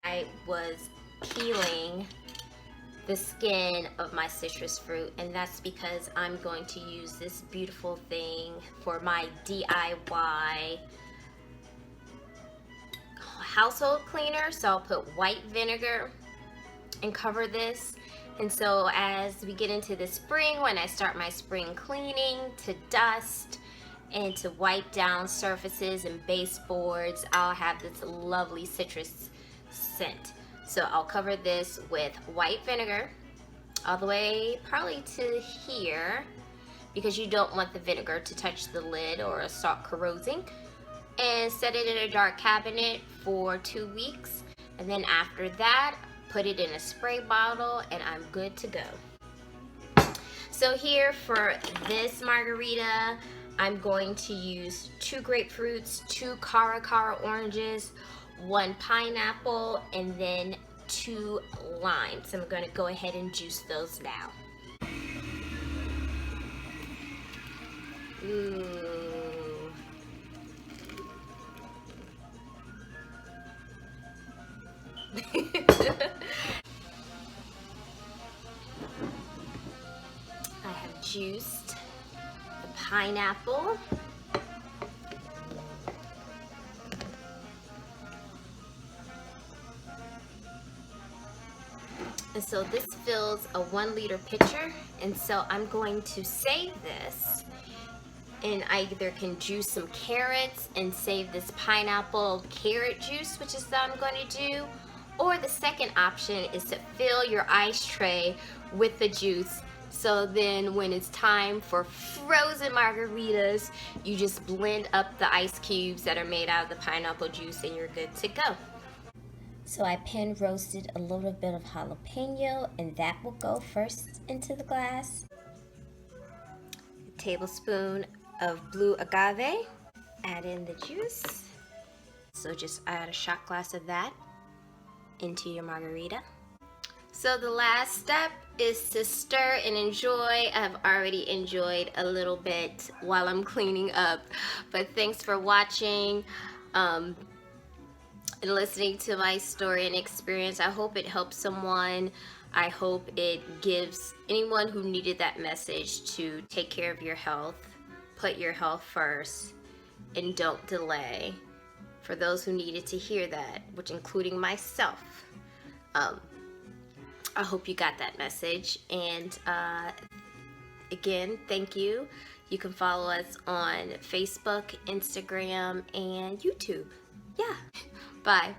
I was peeling the skin of my citrus fruit, and that's because I'm going to use this beautiful thing for my DIY household cleaner. So I'll put white vinegar and cover this. And so as we get into the spring, when I start my spring cleaning, to dust and to wipe down surfaces and baseboards, I'll have this lovely citrus scent. So I'll cover this with white vinegar all the way probably to here, because you don't want the vinegar to touch the lid or start corrosing, and set it in a dark cabinet for 2 weeks. And then after that, put it in a spray bottle and I'm good to go. So here for this margarita, I'm going to use 2 grapefruits, 2 cara oranges, 1 pineapple, and then 2 limes. I'm going to go ahead and juice those now. Ooh. I have juiced the pineapple. And so this fills a 1 liter pitcher, and so I'm going to save this, and I either can juice some carrots and save this pineapple carrot juice, which is what I'm going to do, or the second option is to fill your ice tray with the juice. So then when it's time for frozen margaritas, you just blend up the ice cubes that are made out of the pineapple juice and you're good to go. So I pan roasted a little bit of jalapeno, and that will go first into the glass. A tablespoon of blue agave. Add in the juice. So just add a shot glass of that into your margarita. So the last step is to stir and enjoy. I've already enjoyed a little bit while I'm cleaning up, but thanks for watching and listening to my story and experience. I hope it helps someone. I hope it gives anyone who needed that message to take care of your health, put your health first, and don't delay. For those who needed to hear that, which including myself, I hope you got that message. And again, thank you. You can follow us on Facebook, Instagram, and YouTube. Yeah. Bye.